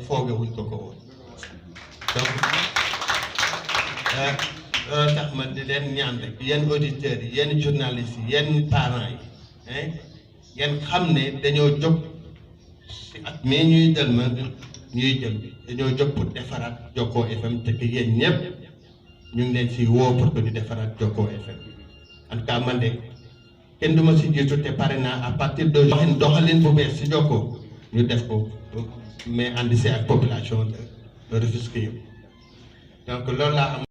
fooge wuñ ko woon donc tax ma di leen ñaan rek yenn auditeurs yi yenn journalistes yi yenn parents yi ngeen xam ne dañoo jóg si at mais ñuy jël ma ñuy jël dañoo jóg pour defaraat Jokko FM te yéen ñëpp ñu ngi leen si woo pour que ñu defaraat Jokko FM en tout cas man de kenn du ma si jiitu te pare naa à partir de doxalin bu bees si Jokko ñu def ko mais ànd si ak population de Rufisque yëpp donc loolu laa am.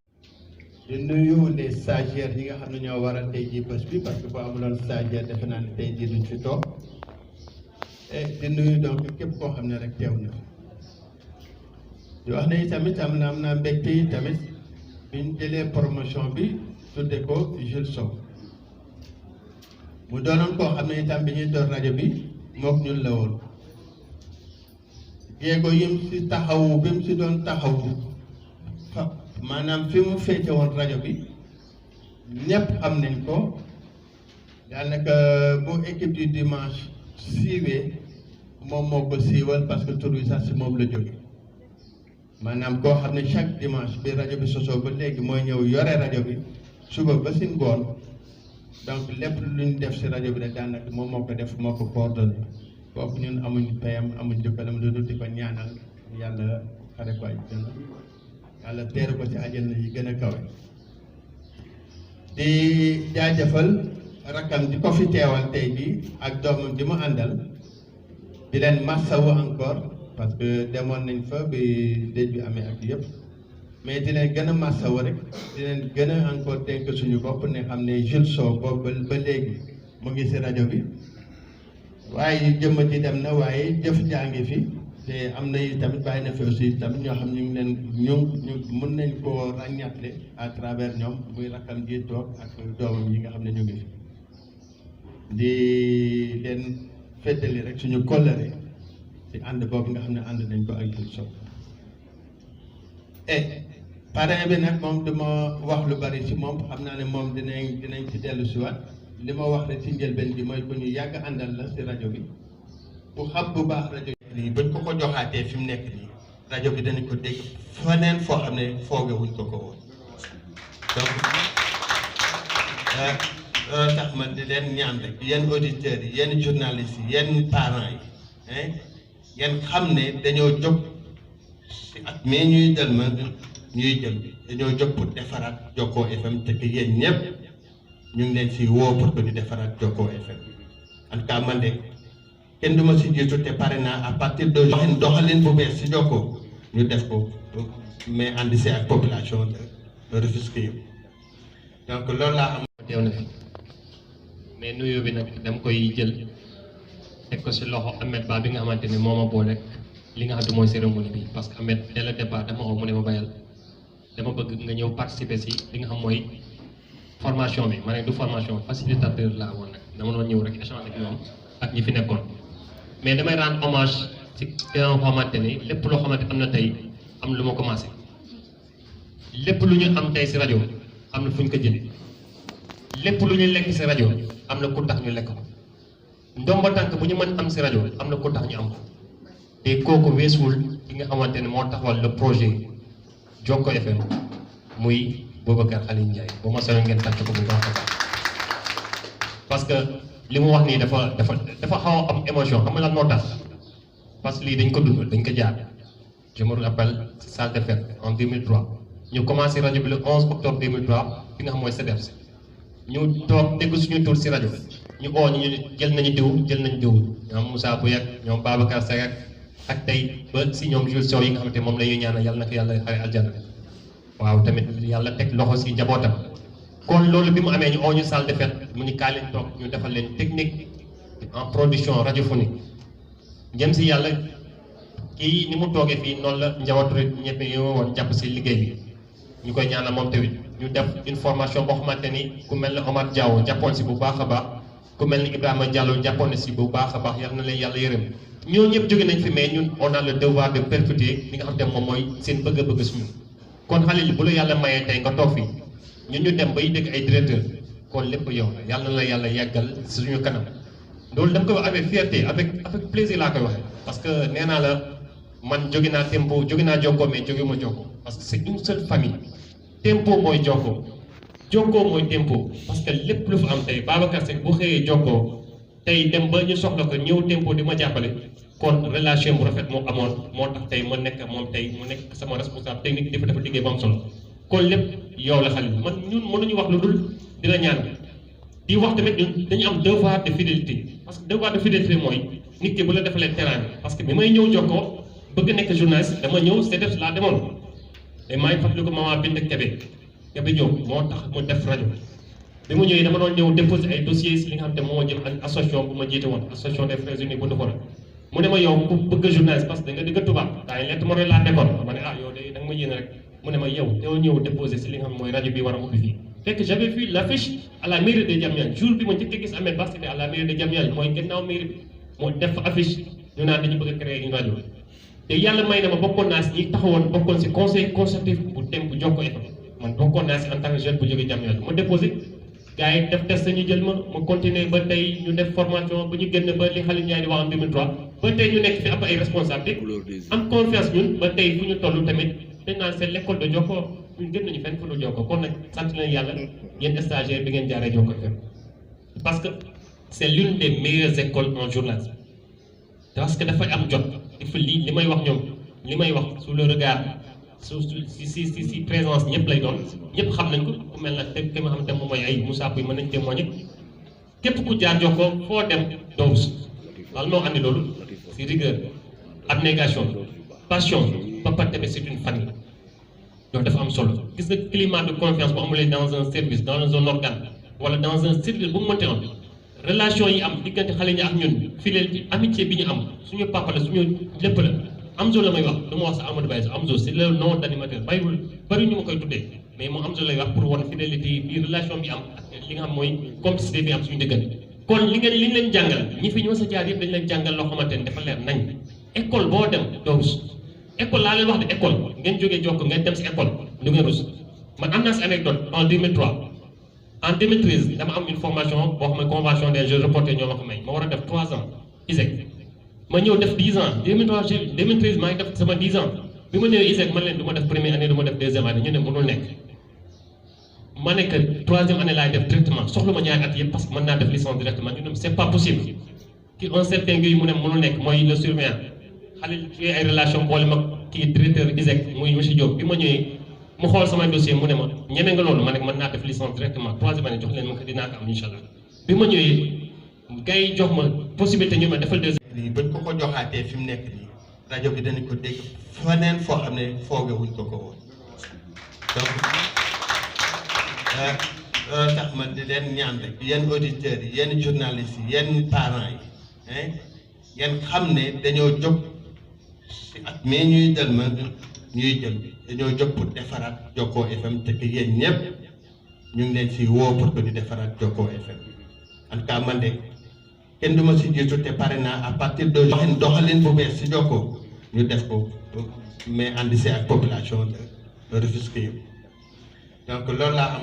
di nuyu les stagiaires yi nga xam ne ñoo waral tey jii bés bi parce que bu amuloon stagiaire defe naa ne tey jii duñ fi toog et di nuyu donc képp koo xam ne rek teew na di wax ne tamit am naa mbégte yi tamit biñ jëlee promotion bi tudde ko Jules Sow mu doonoon koo xam ne itam bi ñuy door rajo bi mook ñun la woon jéego yim si taxawu bi mu si doon taxawu maanaam fi mu féete woon rajo bi ñëpp xam nañ ko daanaka bu équipe du dimanche siiwee moom moo ko siiwal parce que tur bi sax si moom la jóge maanaam koo xam ne chaque dimanche bi rajo bi sosoo ba léegi mooy ñëw yore rajo bi suba ba si ngoon donc lépp lu ñu def si rajo bi rek daanaka moom moo ko def moo ko coordonné kooku ñun amuñ payam amuñ jëkkalam lu dul di ko ñaanal yàlla xare ko àjjana yàlla teeru ko ci àjjana yi gën a kawe di jaajëfal rakkam di ko fi teewal tey bi ak doomam di mu àndal di leen massawu encore parce que demoon nañ fa bi dëj bi amee ak yëpp mais di leen gën a massawu rek di leen gën a encore dénk suñu bopp ne xam ne Jules Sow boobu ba léegi mu ngi si rajo bi waaye jëmm ji dem na waaye jëf jaa ngi fi te am na tamit bàyyi na fi aussi tamit ñoo xam ñu ngi leen ñu mën nañ koo ràññatle à travers ñoom muy rakkam ji toog ak doomam yi nga xam ne ñu ngi fi di leen feddali rek suñu kóllëre ci ànd boobu nga xam ne ànd nañ ko ak Jules Sow parrain bi nag moom duma wax lu bari ci moom xam naa ne moom dinañ ci dellu si waat li ma wax rek ci njëlbeen bi mooy ku ñu yàgg àndal la ci rajo bi ku xam bu baax rajo bi bañ ko joxaatee fi mu nekk nii rajo bi danañ ko dégg feneen foo xam ne fooge wuñ ko woon donc tax ma di leen ñaan rek yenn auditeurs yi yenn journalistes yi yenn parents yi ngeen xam ne dañoo jóg si at mais ñuy jël ma ñuy jël dañoo jóg pour defaraat Jokko FM te yéen ñëpp ñu ngi leen si woo pour que ñu defaraat Jokko FM en tout cas man de kenn du ma si jiitu te pare naa à partir de doxalin bu bees si Jokko ñu def ko mais ànd si ak population de Rufisque yëpp donc loolu laa am. teew na fi mais nuyoo bi nag dama koy jël teg ko si loxo Ahmed Ba bi nga xamante ne moo ma boole li nga xam ne mooy cérémonie bi parce que Ahmed dès le départ dama oo mu ne ma bayal dama bëgg nga ñëw participer si li nga xam mooy formation bi ma ne du formation facilitateur laa woon nag dama doon ñëw rek échange ak ñoom ak ñi fi nekkoon mais damay rendre hommage ci nga xamante ni lépp loo xamante am na tey am lu ma commencé lépp lu ñu am tey si rajo am na fu ñu ko jëlee lépp lu ñu lekk si rajo am na ku tax ñu lekk ko ndomba tànk bu ñu mën am si rajo am na ku tax ñu am ko te kooku weesuwul ki nga xamante ne moo taxawal le projet Jokko FM muy Boubacar Khalil Ndiaye ba ma soxla ngeen tàcc ko bu baax a baax parce que li mu wax nii dafa xaw a am émotion xam nga lan moo tax parce que lii dañ ko dund dañ ko jaar je me rappelle ci salle de fête en 2003 ñu commencé rajo bi le 11 octobre 2003 fi nga xam mooy CEDEPS ñu toog dégg suñu tur si rajo ñu oo ñu jël nañu diw ñoom Moussa Bouy ak ñoom Babacar Seck ak tey ba si ñoom Jules Sow yi nga xamante moom la ñuy ñaanal yàlla na ko yàlla xare aljana waaw tamit yàlla teg loxo si njabootam kon loolu bi mu amee ñu oo ñu salle de fête mu ni kaa leen toog ñu defal leen technique en production radiophonique jëm si yàlla kii ni mu toogee fii noonu la njabootu rek ñëpp ñu woon jàpp si liggéey bi ñu koy ñaanal moom tamit ñu def une formation boo xamante ni ku mel ne Omar Diaw jàppoon si bu baax a baax ku mel ni Ibrahima Diallo jàppoon na si bu baax a baax yal na leen yàlla yërëm ñoo ñëpp jóge nañ fi mais ñun on a le devoir de perpétuer li nga xam te moom mooy seen bëgg-bëgg suñu kon Khalil bu la yàlla mayee tey nga toog fii ñun ñu dem bay dégg ay directeur kon lépp yow la yàlla na la yàlla yàggal suñu kanam loolu dama koy wax avec fierté avec plaisir laa koy waxee parce que nee naa la man jóge naa Tempo jóge naa Jokko mais jóge ma Jokko parce que c'est une seule famille Tempo mooy Jokko Jokko mooy Tempo parce que lépp lu fa am tey Babacar Seck bu xëyee Jokko tey dem ba ñu soxla ko ñëw Tempo di ma jàppale kon relation bu rafet moo amoon moo tax tey ma nekk moom tey mu nekk sama responsable technique dafa liggéey ba am solo kon lépp yow la Khalil man ñun mënuñu wax lu dul di la ñaan di wax tamit ñun dañu am devoir de fidélité parce que devoir de fidélité mooy nit ki bu la defalee teraanga parce que bi may ñëw Jokko bëgg nekk journaliste dama ñëw CDEPS laa demoon te maa ngi fàttaliku maman Binte Kébé Diop moo tax mu def rajo bi mu ñëwee dama doon ñëw déposer ay dossiers si li nga xam te moo jëm ak association bu ma jiite woon association des frères unis bu Ndofane mu ne ma yow ku bëgg journaliste parce que da nga digg tubaab daa ngi lett ma laa nekkoon ma ne yow de da nga ma yéene rek mu ne ma yow teewul ñëw déposer si li nga xam mooy rajo bi war a ubbi fii fekk j'avais vu l'affiche à la mairie de Diamniadio jour bi ma njëkk a gis Ahmed Ba c'était à la mairie de Diamniadio mooy gannaaw mairie bi moo def affiche ñu naan dañu bëgg a créer une rajo te yàlla may na ma bokkoon naa si ñi taxawoon bokkoon si conseil consultatif bu dem bu Jokko FM man bokkoon naa si en tant que jeune bu jógee Diamniadio ma déposé gars yi def test ñu jël ma continuer ba tey ñu def formation ba ñu génn ba li Khalil Ndiaye di wax en 2003 ba tey ñu nekk fi am ay responsabilité am confiance ñun ba tey fu ñu toll tamit dañ naan c'est l'école de Jokko ñun gën nañu fenn fu dul Jokko kon nag sant nañu yàlla yéen stagiaire bi ngeen jaaree Jokko FM parce que c'est l'une des meilleures écoles en journalisme parce que dafay am jot il faut li may wax ñoom li may wax sous le regard si présence ñëpp lay doon ñëpp xam nañ ko ku mel na te ki nga xam te moom mooy ay Moussa Pouy mën nañ témoigner képp ku jaar Jokko foo dem doo rus loolu moo andi loolu si rigueur abnégation passion ba pare tamit c'est une famille donc dafa am solo gis nga climat de confiance bu amulee dans un service dans un organe wala dans un service bu mu mënti am relation yi am diggante xale ñi ak ñun fidélité amitié bi ñu am suñu papa la suñu lépp la Amzo la may wax du ma wax sa Amadou Baye sa Amzo c'est le nom d'animateur bàyyiwul bëri ñu ma koy tuddee mais moom Amzo lay wax pour wan fidélité bi relation bi am ak li nga xam mooy complicité bi am suñu diggante kon li ngeen leen jàngal ñi fi ñoo sa jaar yëpp dañ leen jàngal loo xamante ne dafa leer nañ école boo dem doo rus école laa leen wax de école ngeen jógee Jokko ngeen dem si école du ngeen rus man am naa si anecdote en 2003 en 2013 dama am une formation boo xam ne convention des jeunes reporters ñoo ma ko may ma war a def 3 ans ISEC ma ñëw def 10 ans 2013 maa ngi def sama 10 ans bi ma ñëwee ISEC man leen du ma def première année du ma def deuxième année ñu ne mënul nekk ma ne que troisième année laay def directement soxla ma ñaari at yëpp parce que mën naa def licence directement ñu ne c'est pas possible ki un certain guy mu ne mënul nekk mooy le surveillant xale ci ay relation boole mag kii directeur ISEC muy monsieur Diop bi ma ñëwee mu xool sama dossier mu ne ma ñeme nga loolu ma ne mën naa def licence directement troisième année jox leen ma ko dinaa ko am incha allah bi ma ñëwee gars yi jox ma possibilité ñu ma defal deuxième. lii bañ ko joxaatee fi mu nekk nii rajo bi danañ ko dégg faneen foo xam ne foogewuñ ko woon donc loolu tax ma di leen ñaan rek yenn auditeurs yi yenn journalistes yi yenn parents yi ngeen xam ne dañoo jóg si at mais ñuy jël ma ñuy jël dañoo jóg pour defaraat Jokko FM te que yéen ñëpp ñu ngi leen si woo pour que ñu defaraat Jokko FM en tout cas man de kenn du ma si jiitu te pare naa à partir de doxalin bu bees si Jokko ñu def ko mais ànd si ak population de Rufisque yëpp donc loolu laa am.